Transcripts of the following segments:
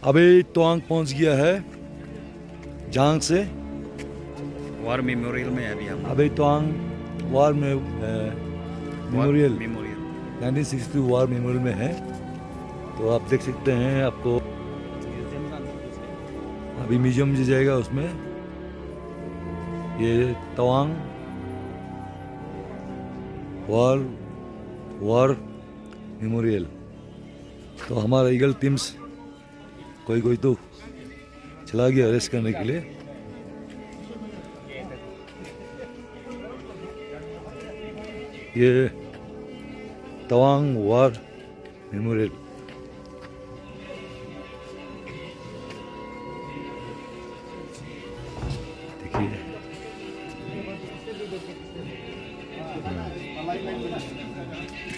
अभी तवांग पहुंच गया है जहांग से। वार मेमोरियल में है अभी हम। अभी Tawang war memorial 1962 war memorial में है। तो आप देख सकते हैं, आपको अभी म्यूजियम जो जाएगा उसमें ये तवांग वार मेमोरियल। तो हमारा ईगल टीम्स कोई कोई तो चला गया अरेस्ट करने के लिए। ये तवांग वार मेमोरियल। देखिए,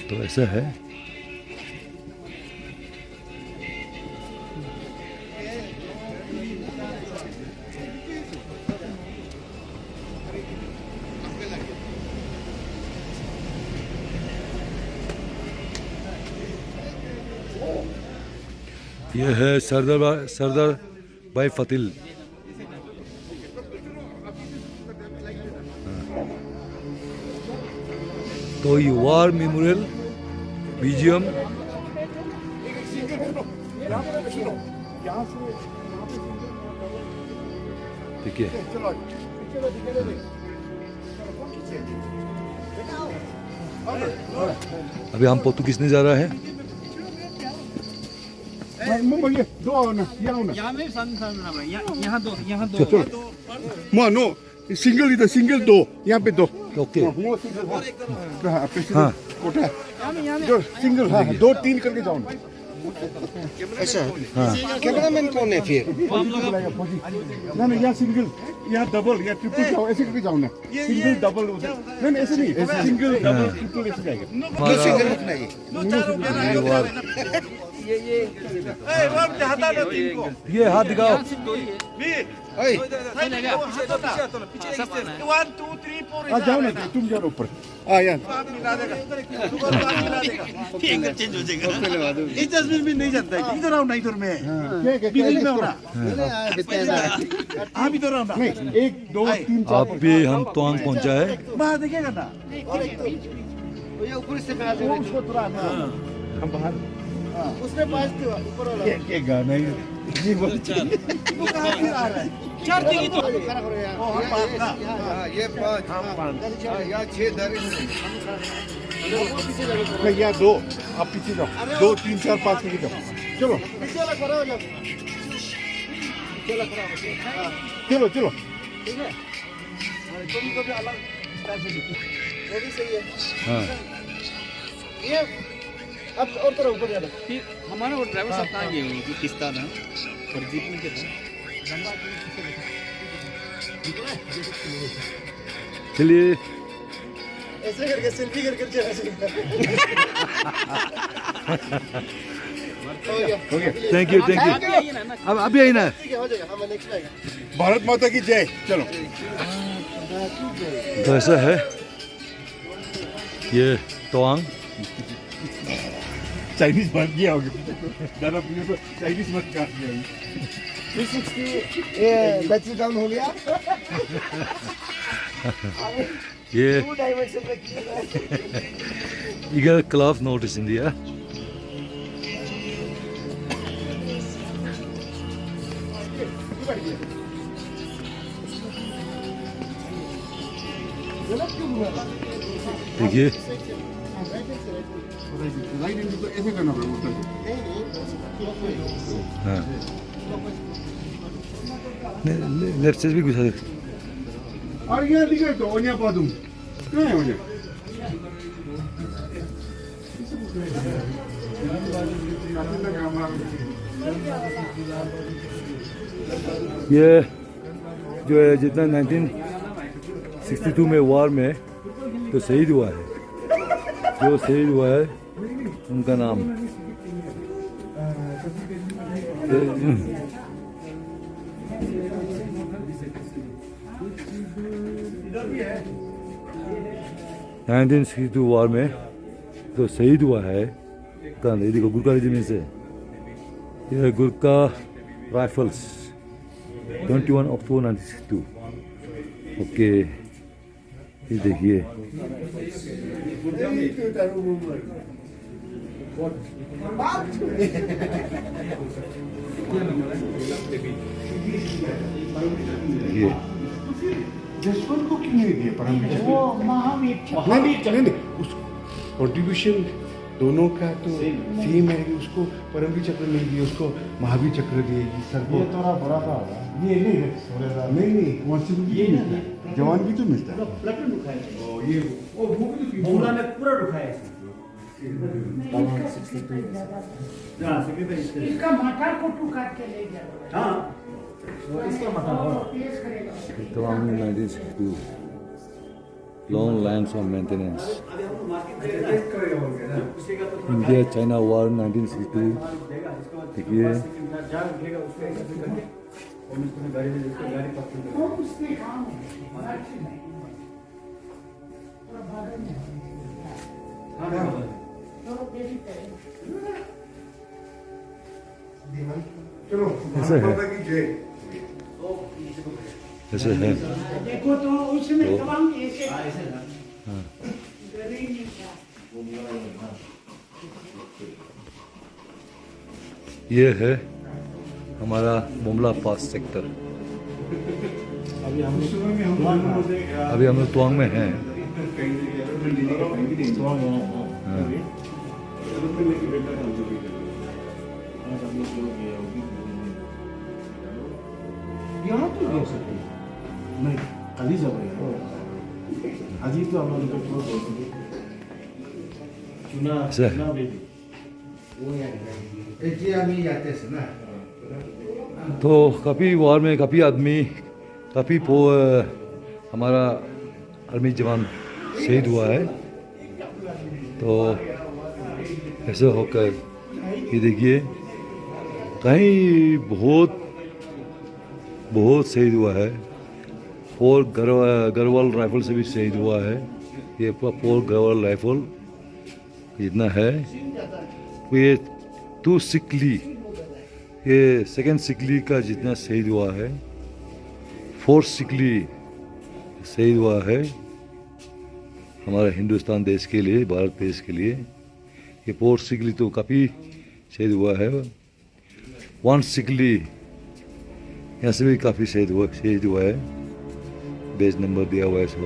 तो ऐसा है। ये है सरदार भाई फतेल। तो ये वार मेमोरियल म्यूजियम देखिए। अभी हम पोर्तुगीज में जा रहा है। यहाँ दो नो सिंगल इधर, सिंगल दो यहाँ पे दो। ओके। हाँ कोटा जो सिंगल, हाँ 2-3 करके जाओ ना। ऐसा कैमरामैन कौन है फिर? ना यहाँ सिंगल, यहाँ डबल, यहाँ ट्रिपल जाओ, ऐसे करके जाओ ना। सिंगल डबल उधर, नहीं ऐसे नहीं, सिंगल डबल ट्रिपल ऐसे जाएगा। दो सिंगल रखना है। ये हाथ दिखाओ। जाओ ना, तुम जाओ ऊपर। यार एंगल चेंज हो जाएगा। इस तस्वीर में नहीं जाता है। इधर आओ ना, इधर में बीच में होना। आप इधर आओ ना। नहीं 1 2 3 4 अब भी हम तवांग पहुंचा है। बाहर देखिएगा ना। ऊपर से पैर दे। उसको तुरंत हम बाहर उसने पास दिया ऊपर वाला। ये गाना ही ये बोल वो कहाँ फिर आ रहा है? चार टिकट तो खड़ा करो यार। हम पास ना। ये 5 हम 5 या 6 धरे हैं। नहीं यहाँ 2, आप पीछे जाओ। 2 3 4 5 करके जाओ। चलो पीछे वाला खड़ा हो जाओ। चलो खड़ा हो चलो चलो। ठीक है। तुम तो भी अलग स्टाइल से दिखो। वो भी सही है। हाँ, ये अब और तरह ऊपर जाना। फिर हमारा वो ड्राइवर साहब कहाँ गए हुए? किस्तान है और जीप में क्या था? चलिए। ऐसे करके सेल्फी करके चला जाएगा। हो गया। हो गया। थैंक यू अब अभी आई ना। ठीक है, हो जाएगा। हम नेक्स्ट आएगा। भारत माता की जय। चलो तो ऐसा है ये तवांग। चाइनीज बन गया होगा। दादा पूछो तो चाइनीज मत काट दिया। 360 ये बैटरी डाउन हो गया। ये 2 डायमेंशन में किया। Eagle club notice India. देखिए, राइट हैंड तो ऐसे करना पड़ेगा। हाँ, लेफ्ट से भी घुसा दे। और यहाँ दिखाई तो ओनिया पादुम कहाँ है ओनिया? ये जो है जितना 1962 में वार में तो शहीद हुआ है, जो शहीद हुआ है उनका नाम। 1962 वार में तो शहीद हुआ है। ये देखो गुरका रेजिमेंट से, ये गुरका राइफल्स 21 अक्टूबर 1962। ओके, ये देखिए ये जसवंत को क्यों नहीं दिया परम विजय? वो महावीर नहीं, उस कंट्रीब्यूशन दोनों का तो सेम है कि उसको परमवीर चक्र नहीं दिया, उसको महावीर चक्र दिएगी सर को। ये थोड़ा बड़ा था ये नहीं कॉन्स्टिट्यूशन ये मिलता है, जवान की तो मिलता है। प्लटून उठाया ये बोला ने पूरा उठाया इसका माथा को टू काट के ले गया। हाँ इसका माथा तमाम 1962 long lines of maintenance। India China war 1962। देखिए उसने काम है चलो ऐसे है। माता की जय। ऐसे है। देखो तो उसमें तमाम ऐसे हाँ। गरीब नहीं था। ये है हमारा बुमला पास सेक्टर। अभी हम लोग तुआंग में हैं। हाँ। यहाँ तो हो सकते नहीं खाली जब आज ही तो हम लोग चुना ऐसे है। तो काफ़ी वॉर में काफ़ी आदमी काफ़ी हमारा आर्मी जवान शहीद हुआ है। तो ऐसे होकर ये देखिए कहीं बहुत शहीद हुआ है। 4 गरवाल राइफल से भी शहीद हुआ है। ये पूरा 4 गरवाल राइफल इतना है। तो ये 2 सिकली, ये सेकेंड सिकली का जितना शहीद हुआ है, 4 सिकली शहीद हुआ है हमारे हिंदुस्तान देश के लिए, भारत देश के लिए। ये 4 सिकली तो काफ़ी शहीद हुआ है। 1 सिकली यहाँ से भी काफ़ी शहीद हुआ है। बेज नंबर दिया हुआ है सब।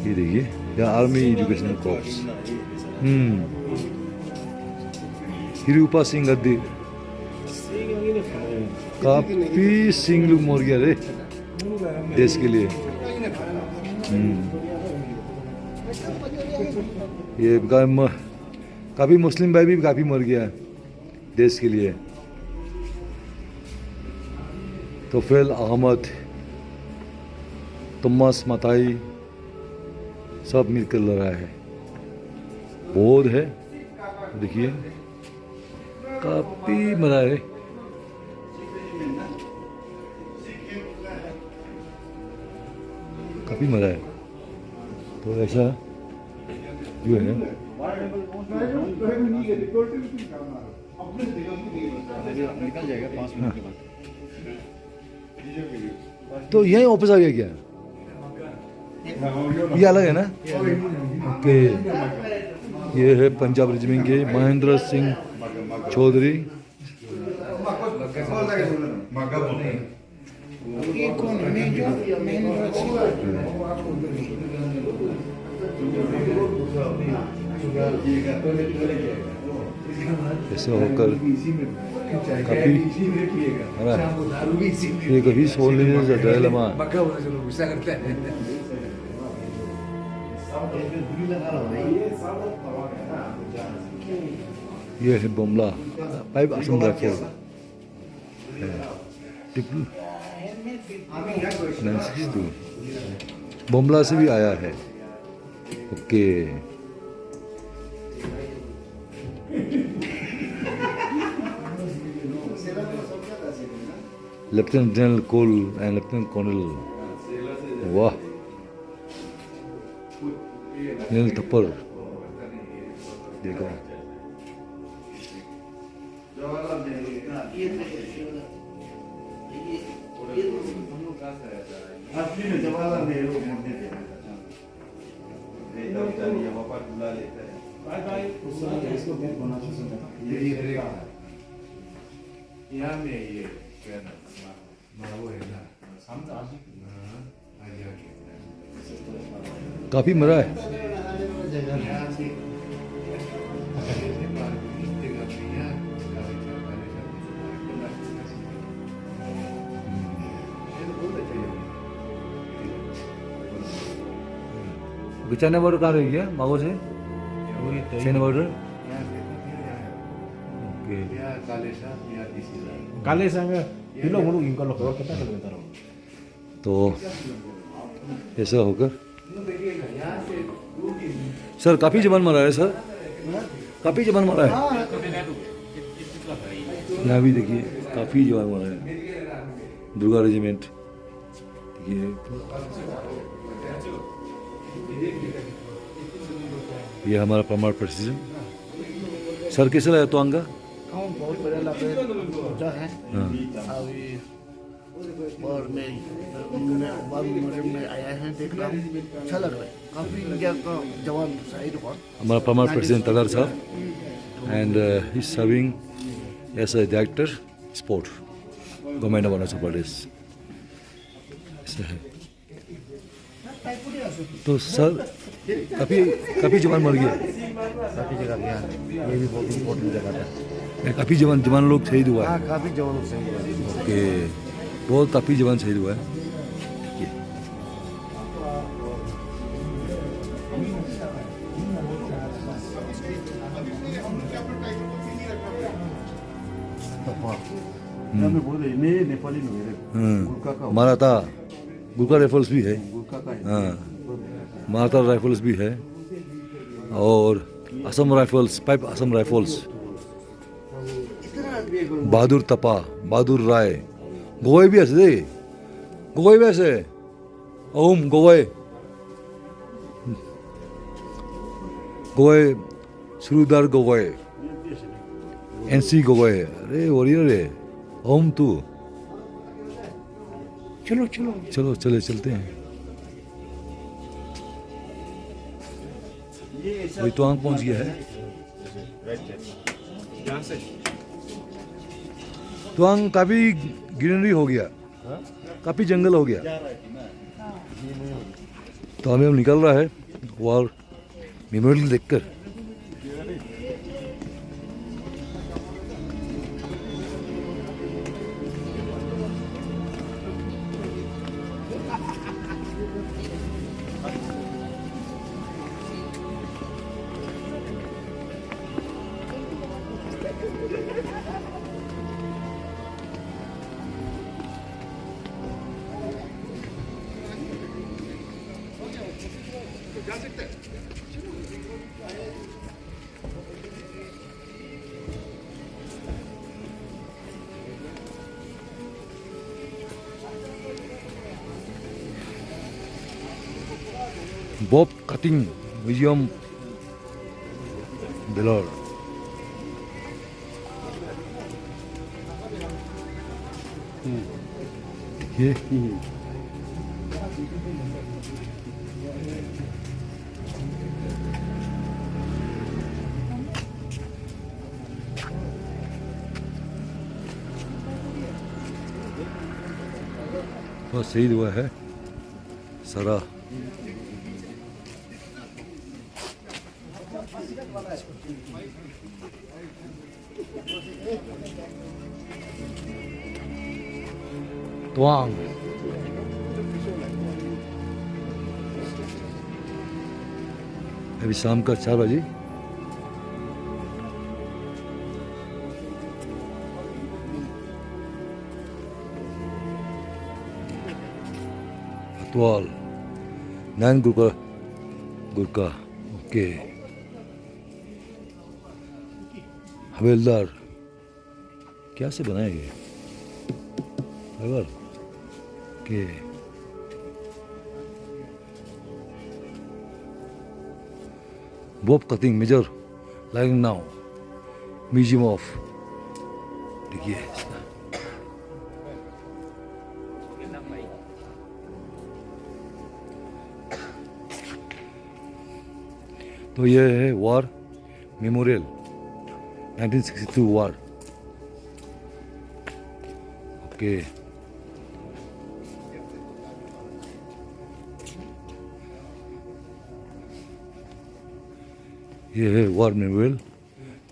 ये देखिए यहाँ आर्मी एजुकेशनल कॉर्प्स। हिरूपा सिंह गद्दी काफ़ी सिंह लोग मर गया रे देश के लिए। ये काफ़ी मुस्लिम भाई भी काफ़ी मर गया देश के लिए। तोफेल अहमद, तम्मास मताई सब मिलकर लड़ा है। बहुत है, देखिए काफ़ी मरा है। काफ़ी मरा है। तो ऐसा जो है निकल जाएगा 5 मिनट के बाद। तो यही ऑफिस आ गया क्या? ये अलग है ना? ओके, ये है पंजाब रेजिमेंट के महेंद्र सिंह चौधरी। ये कौन है मेजर महेंद्र सिंह ऐसे होकर काफ़ी ये कभी सोल नहीं जाता है लमा। ये है बुमला पाइप असम राइफल। बुमला से भी आया है। Okay, lieutenant general Kaul and lieutenant colonel, वाह, नील थप्पर देखो। असली में जवाहरलाल नेहरू मंदिर है। इसको गेट बना सकते हैं। यहाँ में ये क्या नाम वो है ना काफ़ी मरा है। चाइना बॉर्डर कहाँ रह गया मागो से? China border okay. काले संग किलो मुलु इनका लोग कितना किलोमीटर हो? तो ऐसा होकर सर काफ़ी जवान मरा है सर, काफ़ी जवान मरा है। यहाँ भी देखिए काफ़ी जवान मरा है। दुर्गा रेजिमेंट देखिए, ये हमारा परमार प्रेसिडेंट सर कैसे लगा तो अंगा? बहुत बढ़िया लग रहा है। हाँ अभी और मैं आया है, देख रहा हूँ, अच्छा लग रहा है। काफी इंडिया का जवान शहीद हुआ। हमारा परमार प्रेसिडेंट तलर साहब and he serving as a director sport government of Arunachal Pradesh. ऐसा है। तो सर काफ़ी जवान मर गया। काफी जगह गया, ये भी बहुत इम्पोर्टेंट जगह है। काफ़ी जवान लोग शहीद हुआ है। हाँ, काफी जवान लोग सही है। ओके, बहुत काफ़ी जवान शहीद हुआ है। यहाँ में बोले नहीं नेपाली लोग हैं। गुरखा का माराता गुरखा राइफल्स भी है। गुरखा का है। हाँ, माराता राइफल्स भी है और असम राइफल्स, पाइप असम राइफल्स, बहादुर तपा, बहादुर राय, गोवे भी আছে দেই, गोवे भी আছে, ओम गोवे, गोवे, श्रीधर गोवे, एनसी गोवे, अरे वॉरियर है, ओम तू, चलो चलो चलो चले चलते हैं। वही तो आंख पहुंच गया है। तो आंख काफी ग्रीनरी हो गया, काफी जंगल हो गया। तो हमें अब निकल रहा है और मेमोरियल देखकर। Bob Cutting Museum, Belor. ये बहुत शहीद हुआ है सारा। तवांग अभी शाम का 4 बजे अतवाल नैन गुरका ओके। हवेलदार क्या से बनाएंगे फाइबर के। Bob Cutting Major lying now Museum of देखिए इसका। तो ये है वॉर मेमोरियल 1962 वॉर। ओके ये है वॉर मेमोरियल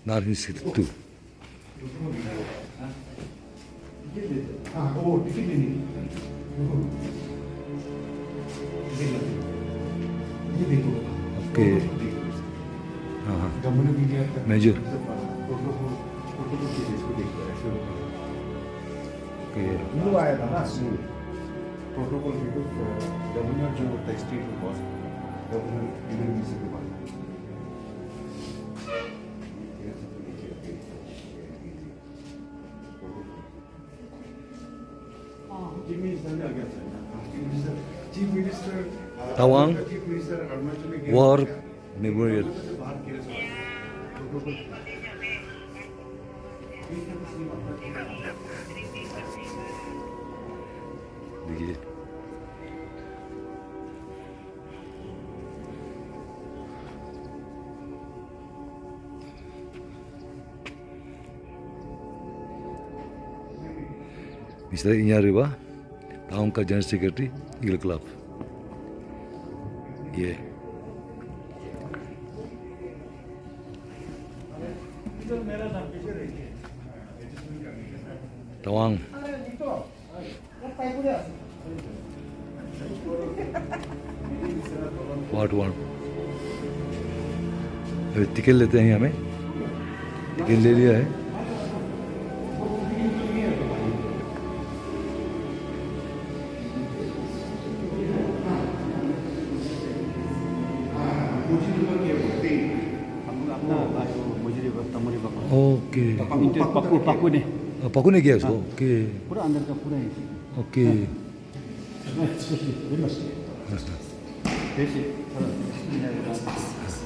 1962। हाँ वो टिकट लेनी ये देखो ओके हाँ हाँ जमुना इंडिया का मेजर फोटो इसको देखो ऐसे ओके वो आया था ना प्रोटोकॉल जमुना जो टेक्सटाइल बॉस जमुना यूनिवर्सिटी के बाद chief minister Tawang chief minister Arunachal में वॉर मेमोरियल। देखिए Mr. Iñárritu टाउन का जनरल सेक्रेटरी ईगल क्लब। ये तवांग पार्ट 1। अभी टिकट लेते हैं हमें, टिकट ले लिया है। ओके पक्कू ने पकू ने किया इसको। ओके पूरा अंदर का पूरा ओके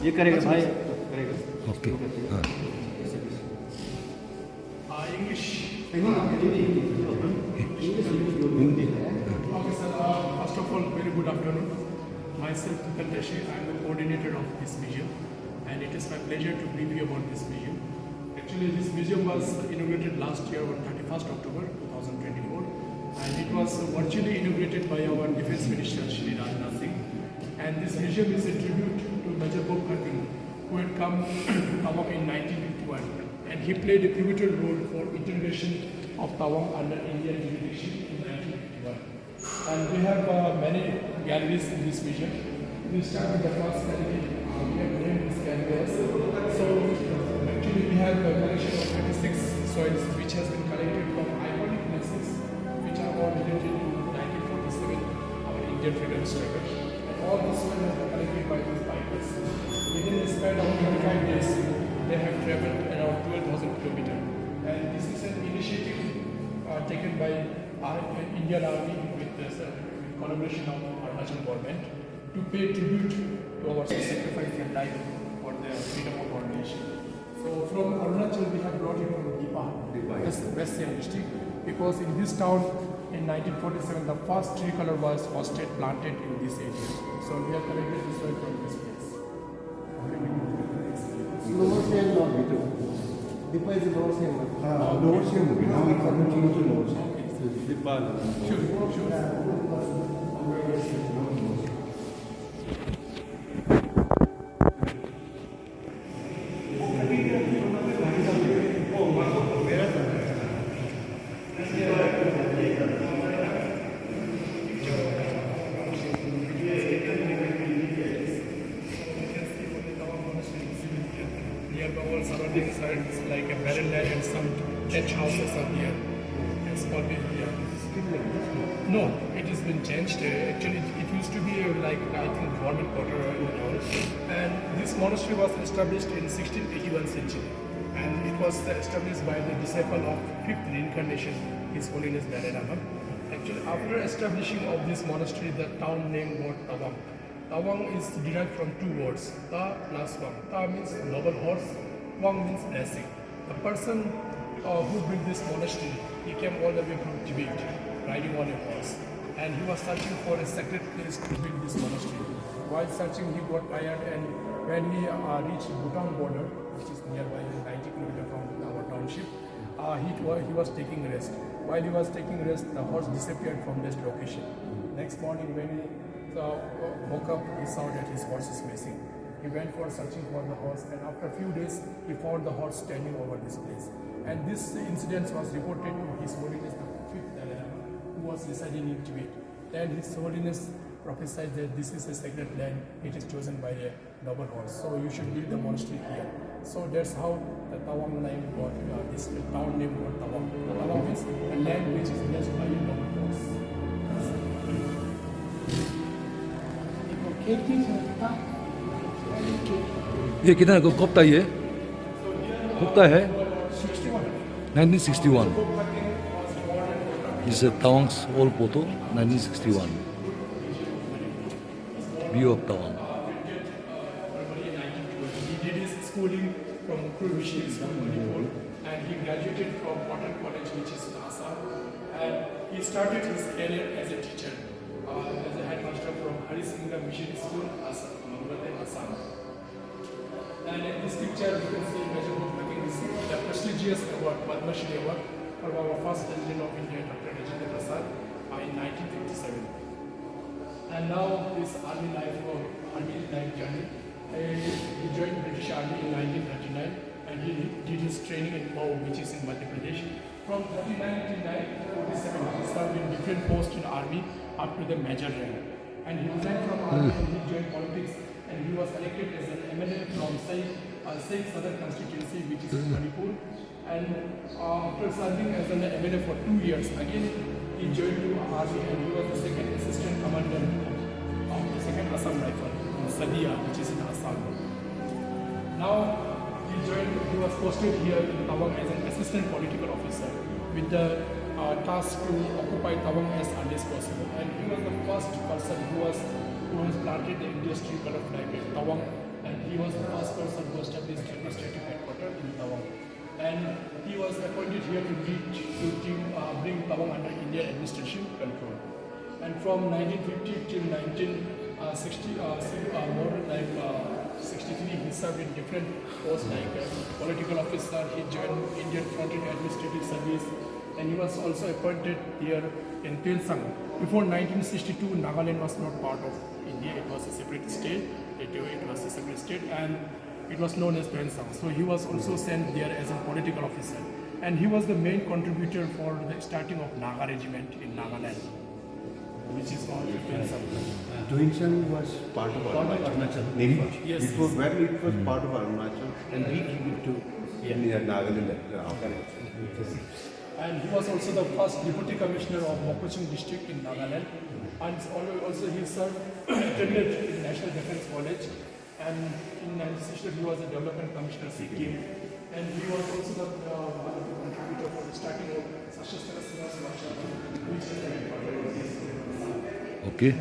ये करेगा भाई करेगा ओके हाँ First of all, very good afternoon. Myself, Tukal Deshe, I am the coordinator of this museum, and it is my pleasure to brief you about this museum. Actually, this museum was inaugurated last year on 31st October 2024, and it was virtually inaugurated by our Defence Minister, Shri Rajnath Singh. And this museum is a tribute to Major Bob Cutting, who had come to Tawang in 1951, and he played a pivotal role for integration of Tawang under Indian jurisdiction in 1951. And we have many galleries in this museum. We start with the first gallery. We have named this gallery as. So actually we have a collection of 36 soils which has been collected from iconic places which are all related to 1947, our Indian freedom struggle. And all this soil has been collected by these bikers. Within a span of 25 days, they have traveled around 12,000 kilometers. And this is an initiative taken by Indian Army with collaboration of Arunachal government to pay tribute to our sacrifice and life for the freedom of our nation. So from Arunachal we have brought it to Dipa, West Siam district, because in this town in 1947 the first tricolor was planted in this area. So we have collected this soil from this place. Lower seam not बिटो deeper is lower seam हां lower seam हो गया now we can change to lower seam deeper Surrounding sides like a barren land and some thatch houses are here. It's called here. No, it has been changed. Actually, it used to be like I think government quarter and all. And this monastery was established in 1681 century, and it was established by the disciple of fifth reincarnation, His Holiness Dalai Lama. Actually, after establishing of this monastery, the town name was Tawang. Tawang is derived from two words, Ta plus Wang. Ta means noble horse. Wang means blessing. The person who built this monastery. He came all the way from Tibet, riding on a horse, and he was searching for a sacred place to build this monastery. While searching, he got tired, and when he reached Bhutan border, which is nearby 90 kilometers from our township, he was taking rest. While he was taking rest, the horse disappeared from this location. Next morning, when he woke up, he saw that his horse is missing. He went for searching for the horse, and after a few days, he found the horse standing over this place. And this incident was reported to His Holiness the Fifth Dalai Lama, who was residing in Tibet. Then His Holiness prophesied that this is a sacred land, it is chosen by a noble horse, so you should build the monastery here. So that's how the Tawang name got, this town name got Tawang. Tawang means a land which is blessed by a noble horse. ये कितना कब था ये? कब था है? 1961. This is Tawang's old photo, 1961. View of Tawang. He did his schooling from Ukhrul Mission School, Manipur, and he graduated from Cotton College, which is in Assam. And he started his career as a teacher, as a headmaster from Harisingha Mission School, Assam, Assam. And in this picture, you can see Major Bhutmaking received the prestigious award, Padma Shri Award, for our first President of India, Dr. Rajendra Prasad, in 1957. And now his army life journey. He joined British Army in 1939, and he did his training in Mhow, which is in Madhya Pradesh. From 39 to 1947, he served in different posts in army up to the major rank. And he resigned from army and he joined politics, and he was elected as an MLA from Sai Southern constituency, which is in Manipur. And after serving as an MLA for 2 years, again he joined the army, and he was the second assistant commander of the 2nd Assam Rifle in Sadia, which is in Assam. Now he was posted here in Tawang as an assistant political officer with the task to occupy Tawang as early as possible. And he was the first person who has planted the industrial color flag at Tawang, and he was the first person who established administrative headquarters in Tawang. And he was appointed here to bring Tawang under Indian administration control. And from 1950 till 1960, more like 63, he served in different posts like political officer. He joined Indian Frontier Administrative Service, and he was also appointed here in Tensang. Before 1962, Nagaland was not part of India; it was a separate state. It was a separate state, and it was known as Tensang. So he was also sent there as a political officer, and he was the main contributor for the starting of Naga Regiment in Nagaland, which is called Tensang. Tuinsang was part of Arunachal. Yes, It was when it was part of Arunachal, and we gave it to Nagaland. And he was also the first deputy commissioner of Mokochung district in Nagaland. And also he served attended in National Defence College. And in 1960 he was a development commissioner Sikkim. And he was also the contributor for the starting of Sashastra Seva Srasha, which is the headquarters. Okay.